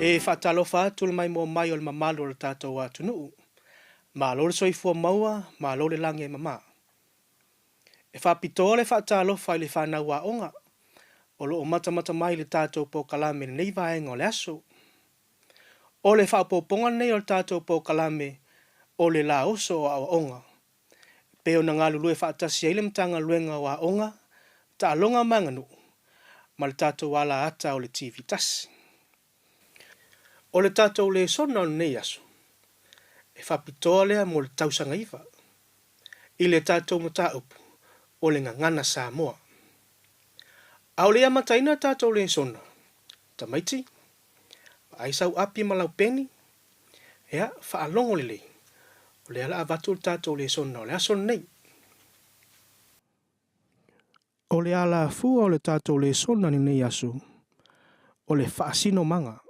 E whaatalofa atu le mai mo mai o le mamalo o le tātou atu nuu. Malo le soifua maua, malo le lange mama. E whapitoa le whaatalofa i le whanau a onga. O lo o mata mai le tātou po kalame nei vaenga o le aso. O le whaapoponga nei o le tātou po kalame o le la oso o a onga. Peo na ngā lulu e whaatasi eile mtanga luenga o a onga, ta alonga manganu. Ma le tātou wala ata o le TV tasi. O le tātou le sona o nei aso. E whapitoa lea mo le tausanga iwa. I le tātou mata upu o le GAGANA Samoa. Au lea mataina tātou le sona. Tamaiti. Aisau api malau peni. Ea, whaalongo le lei. O le ala avatu le tātou le sona o le aso nei. O le ala fua o le tātou le sona ni nei aso. O le Faasinomaga.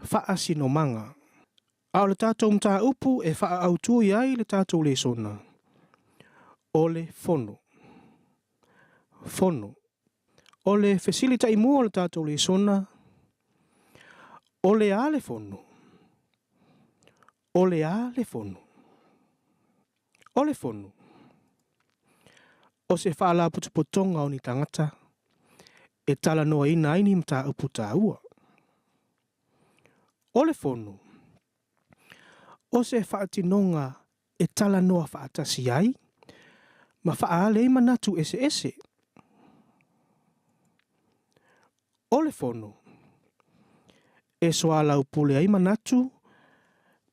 Faasinomaga. Au le tātou mta upu e wha autu iai le tātou le sona. O le fono. Fono. O le fesilita i mua o le tātou le sona. O le ale fono. O le ale fono. O le fono. O se wha la putupotonga o ni tangata. E tala noa ina aini mta upu tā ua. O le fono. O se whaatinonga e tala noa whaatasi ai, ma whaale manatu ese. O le fono. E soa lau pule ai manatu,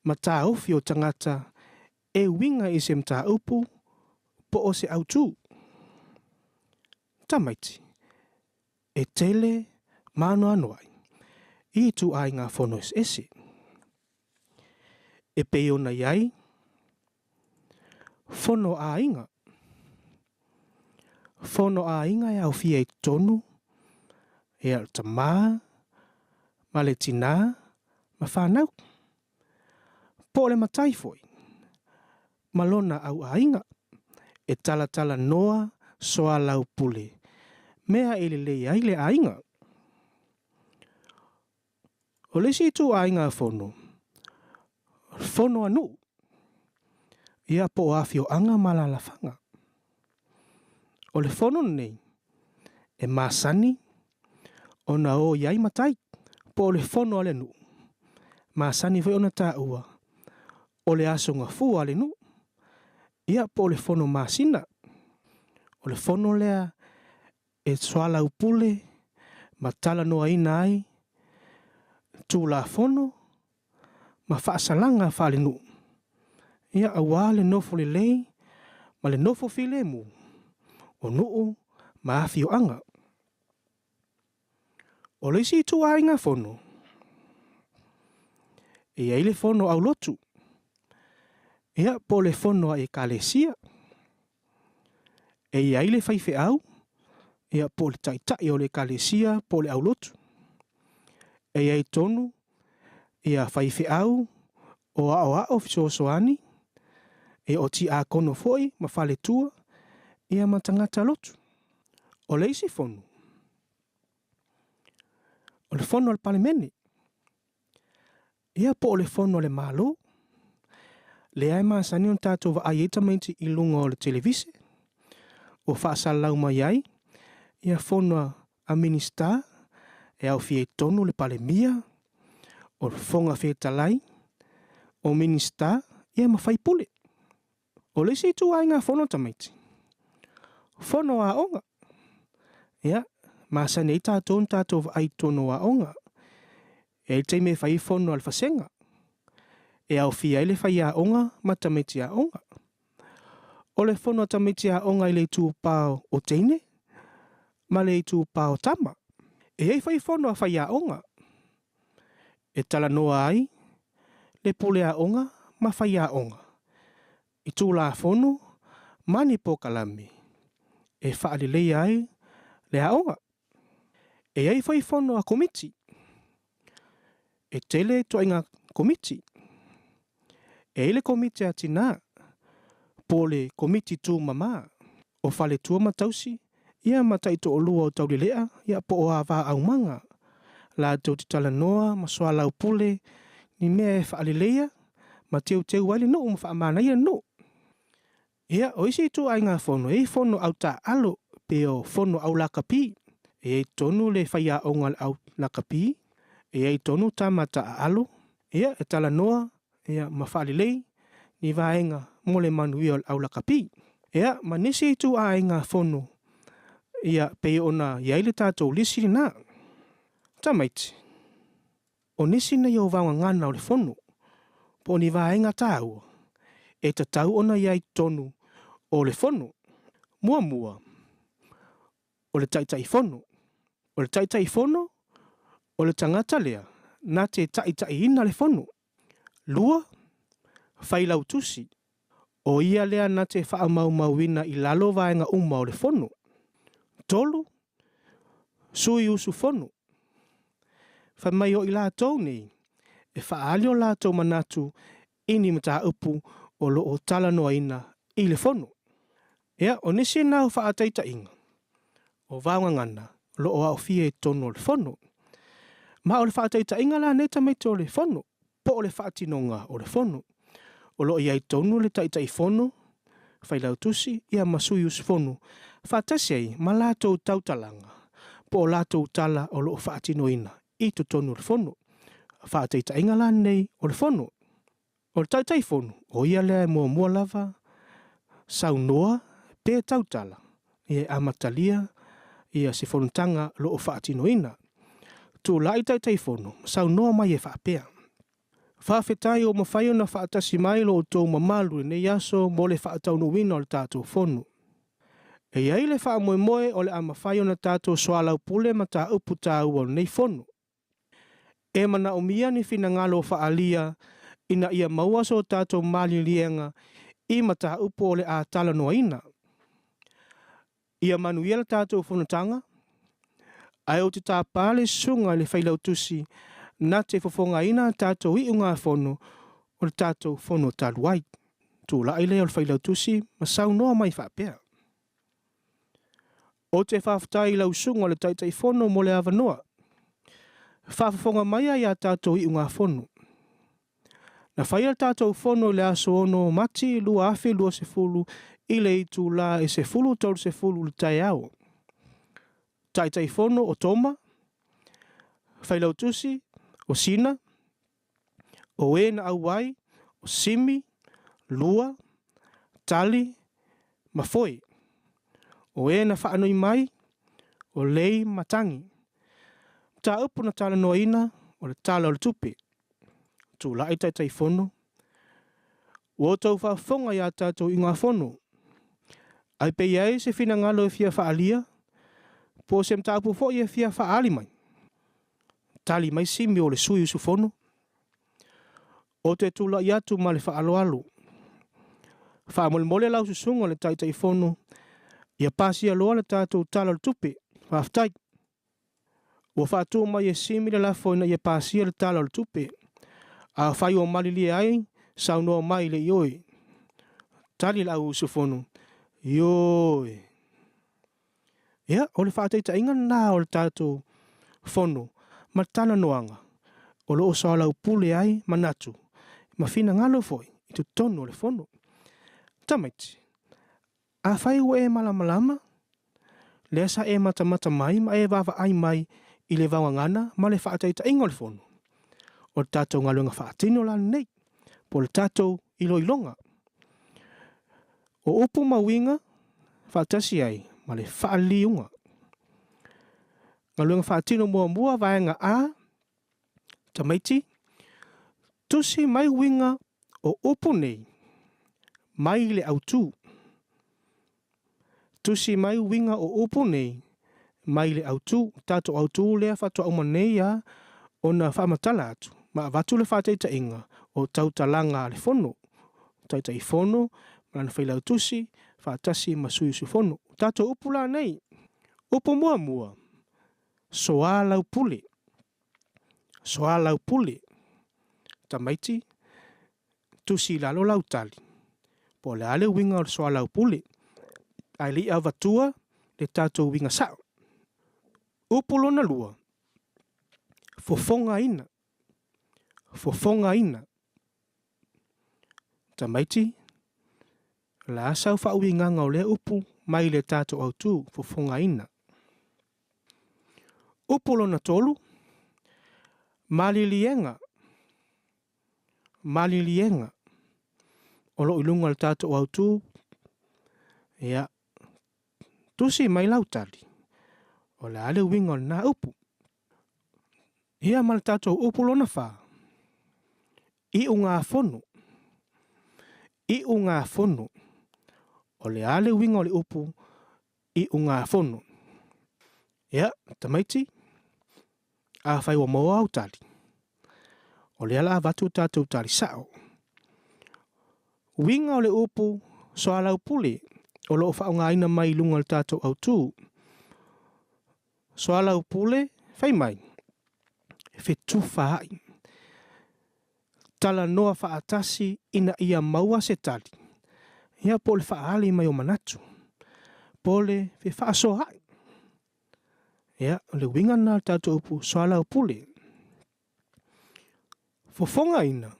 ma tā ufi o tangata, e winga i se mta upu, po o se autu. Tamaiti. E tele, mano anuai. I tu ai ngā fono ese. E peo na iai. Fono a inga. Fono a inga e au fia i tonu. E al tamaa. Ma le tina. Ma whanau. Po le matai foi. Malona au a inga. E tala noa soa lau pule. Mea ele le ai le a inga. O le si tu a inga fono. Fono anu. Ia po afio anga malalafanga. O le fono nei. E masani. O na o iai matai. Po le fono ale nu. Masani foi ona ta ua. O le asonga fu ale nu. Ia po le fono masina. O le fono lea. E swala upule. Matala noa ina ai. Tu la fono. Ma whaasalanga whaale nu. Ia awa le nofo le lei, ma le nofo file mu. O nuu, ma afi o anga. O le si tu ai ngā fono. E ai le fono au lotu. Ia po le fono a e kalesia. E ai le faife au. Ia po le taitai o le kalesia po le au lotu. E ai tonu. Ia faife au. O a fiso soani. E o ti a kono foi, ma fale tua, ia matangata lotu. O leisi fono. O le fono al palemene. Ia po o le fono le malo. Le ai maasani on tātou wa aieta maiti i lunga o le televise. O whaasal lau mai ai. Ia fono a minista. E au fie tonu le palemia. O le fonga fie talai. O minista. Ia mawhai pule. O le si tu ai ngā fono tamaiti. Fono a onga. Ia, maasani i tātou ai tono a onga. E te me whai fono al fasenga. E au fia ele whai a onga ma tamaiti a onga. O le fono tamaiti a onga i le tū pāo o teine. Ma le tū pāo tama. E ei whai fono a whai a onga. E tala noa ai. Le pule a onga ma whai a onga. I tū la fono, mani po kalame. E whaale lei ai, le aonga. E ai whai fono a komiti. E tele to inga komiti. E ele komiti a tina. Po le komiti tū mama. O whale tua matausi. Ia matai to o lua o taulilea. Ia po o a wā au manga. lātou te talanoa ma soa lau pule ni mea e whaaleleia ma teu wale no ma whaamana ia no. Ia, o isi tu ai ngā whono, e whono au tā alo pe o whono au lakapi. E tonu le whaia o ngā au lakapi. E tonu tā mata alo. Ia, e talanoa, ia ma whaalelei ni vaenga mo le manui o au lakapi. Ia, ma nisi tu ai ngā whono. Ia, pe ona iaile tātou lisi na. Tamaiti. O nisi na iau vanga ngana o le whono. Po ni vaenga tāua. E tatau ona iai tonu o le whono. Mua. O le taitai whono. O le taitai whono. O le tangata lea. Nā te taitai ina le whono. Lua. Whailau tusi. O ia lea nā te whaamau i lalo vaenga uma o le whono. Tolu. Sui usu whono. Whamai o i lātou nei. E whaali o lātou manatu ini mata upu o lo o tala noa ina i le whono. Ea, o nisi nāu whaataita inga. O vaunga ngana, lo o au fia e tono o le whono. Ma o le whaataita inga la neta mei te o le whono. Po o le whaatinonga o le whono. O lo iai tonu le taita i whono. Whailau tusi, ia masui us whono. Whaatasi ai, ma lātou tautalanga. Po o lātou tala o lo o whaatinoina. I tu tonu o le whono. Whaataita inga la nei o le whono. O le taitai whono, o ia lea mua lava. Saunoa, pe tautala. Ia amatalia, ia se whonontanga lo o whaatinoina. Tu lai taitai whono, saunoa mai e whaapea. Whaafetai o mawhaio na whaatasi mai lo o tō mamalu ne yaso mo le whaataunuina o le tātou whono. E iai le whaamoemoe o le amawhaio na tātou soalau pule ma tā upu tā ua nei whono. E mana o mia ni whina ngalo whaalia ina ia maua so tātou mali lienga i mata upo o le a tala noa ina. Ia manuia le tātou whonotanga. Ai o te tāpale sunga le whailau tusi na te whafonga ina tātou i unga whono o le tātou whono taluai. Tū la ile o le whailau tusi ma sau noa mai whapea. O te whaftai lau sunga le taitai whono mo le awanoa. Whafonga mai ai a tātou i unga whono. Na whaia tātou whono le aso ono mati lua afe lua se fulu i le itu la e se fulu tau se fulu le tai au. Taitai whono o toma, whailau tusi, o sina, o e na auai, o simi, lua, tali, mafoi. O e na whaanoi mai, o lei matangi. Tā upu na tala noa ina, o le tala o le tupe. Tū lai taitai whono. O tau whaafonga ia tātou i ngā whono. Ai pe iai se whina ngalo e fia whaalia, po se mtāpu fo i e fia whaali mai. Tali mai simi o le sui usu whono. O te tūla i atu ma le whaaloalo. Whaamole lau susunga le taitai whono. Ia pasi aloa le tātou tala le tupe. Whaaftai. Ua whaatua mai e simi le lafo ina ia pasi le tala le tupe. A whai o malili ai, sau noa mai le ioi. Tali lau usu whono. Ioi. Ia, o le whaataita inga nā o le tātou whono. Ma tana noanga. O lo o lau pule ai manatu. Ma whina ngalo foi. I tu tono le whono. Tamaiti. A whai ua e malamalama. Le asa e matamata mai. Ma e wawa ai mai. I le wangangana. Ma le whaataita inga le whono. O le tātou ngalunga whaatino la nei. Po le tātou iloilonga. O upu mawinga. Whaatasi ai. Ma le whaaliunga. Ngalunga whaatino mua vaenga a. Tamaiti. Tusi mai winga o upu nei. Mai le autu. Tusi mai winga o upu nei. Mai le autu. Tātou autu lea whatua umanei a. Ona whaamatala atu. Ma watu le whaataita inga. O tautalanga le whono. Taitai whono. Malana whailau tusi. Whaatasi masui su whono. Tātou upu la nei. Upu mua. Soa lau pule. Soa lau pule. Tamaiti. Tusi lalo lau tali. Po le ale winga o soa lau pule. Ai li a vatua. Le tātou winga sao. Upu lona lua. fofongaina. Tamaiti, la asau whauinganga o le upu mai le tātou au tū fofongaina. Upu lona tolu, malilienga. O lo ilunga le tātou au tū, ia, tusi mai lautali. O le ale winga o le nā upu. Ia ma le tātou upu lona wha. I unga fono. O le ale winga o le upu, I unga fono. Ia, tamaiti, a whai wa moa au tali. O le ala vatu tātou tali sao. Winga o le upu, so alau pule, o lo whaonga ina mai lunga le tātou au tū. So alau pule, whai mai. Whetu whai. Tala noa whaatasi ina ia maua se tali. Ia po le whaali mai o manatu. Po le whaaso hai. Ia, le winga nā tātou upu, so alau pule. Fofonga ina.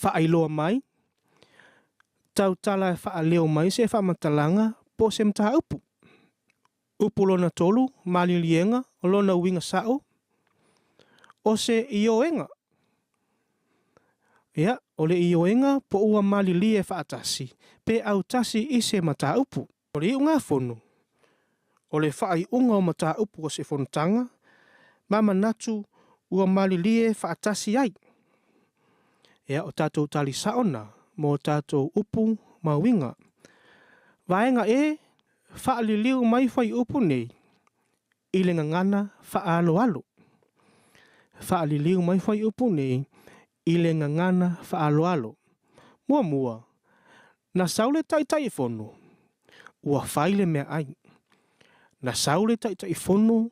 Whaailoa mai. Tau tala e whaaleo mai se whamatalanga po se mtaha upu. Upu lona tolu, malilienga, o lona winga sao. O se ioenga. Ia, o le ioenga po ua malilie whaatasi. Pe au tasi I se mtaha upu. O le iunga fono. O le whaai unga o mtaha upu o se fonotanga. Mama natu ua malilie whaatasi ai. Ia, o tātou tali saona. Mo tātou upu mawinga. Vaenga whaaliliu mai whai upu nei. I le ngangana whaalo. Whaaliliu mai whai upu nei. I le ngangana whaalo. Mua. Na saule tai fono. Ua whai le mea ai. Na saule tai fono.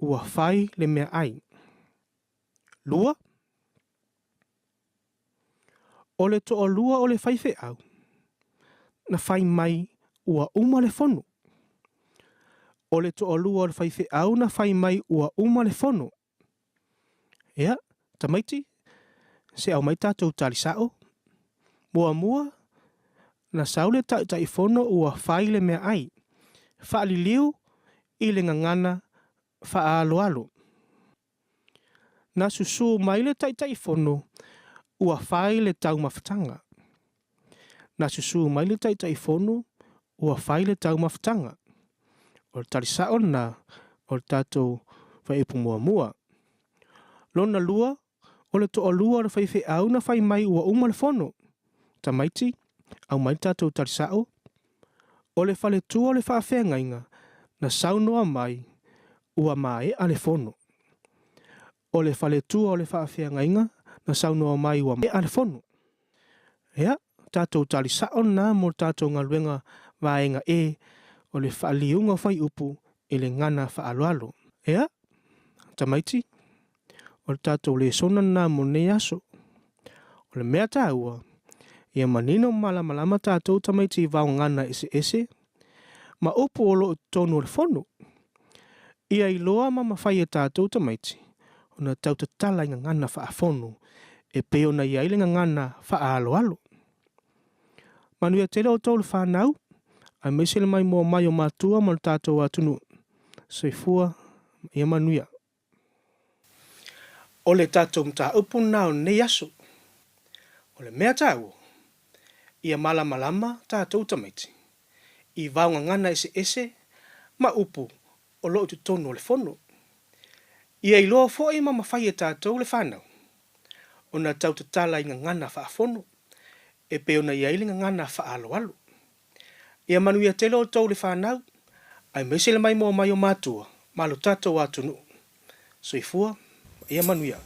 Ua whai le mea ai. Lua. O le toa lua o le whaife au. Na whai mai ua uma le fono. O le toa lua o le whaife au na whai mai ua uma le fono. Ia, tamaiti, se au mai tātou tali sao. Mua, na saule tai fono ua whai le mea ai. Whaaliliu I le ngangana whaalo. Na susu mai le tai fono ua whai le tau mawhatanga. Na susu mai le tai fono ua whai le tau mawhatanga. O le tali sao na o le tātou whaipu mua. Lona lua, o le toa lua o le whaife au na whai mai ua uma le fono. Tamaiti, au mai tātou tali sao. O le whale tua o le whaafenga inga, na saunoa mai ua mai a le fono. O le whale tua o le whaafenga inga, na saunoa mai ua mai a le fono. Ia, tātou tali sao na mo tātou ngaluenga vaenga o le whaaliunga whai upu I le ngana whaaloalo. Ia, tamaiti, o le tātou le sona na mo ne aso. O le mea tāua, ia manino malama tātou tamaiti vau ngana ese. Ma upu o lo tonu o le fono. Ia iloa ma mawhai tātou tamaiti. O na tau tatala inga ngana whaafono. E peo na ia ilenga ngana whaaloalo. Manuia tele o tolu whanau. Ai meisele mai mo mai o mātua mo le tātou atunu. Soifua, ia manuia. O le tātou mta upu nao nei aso. O le mea tāua. Ia malama tātou tamaiti. I vaunga ngana ese, ma upu o loo tu tonu o le fono. Ia iloa fo'i ma mawhai tātou le whanau. O na tau tatala inga ngana whaafono. E peo na ia ilinga ngana whaaloalo. Ia manuia tele o tau le whanau. Ai mesele mai mo mai o mātua. Malo tātou atunu. Soifua, ia manuia.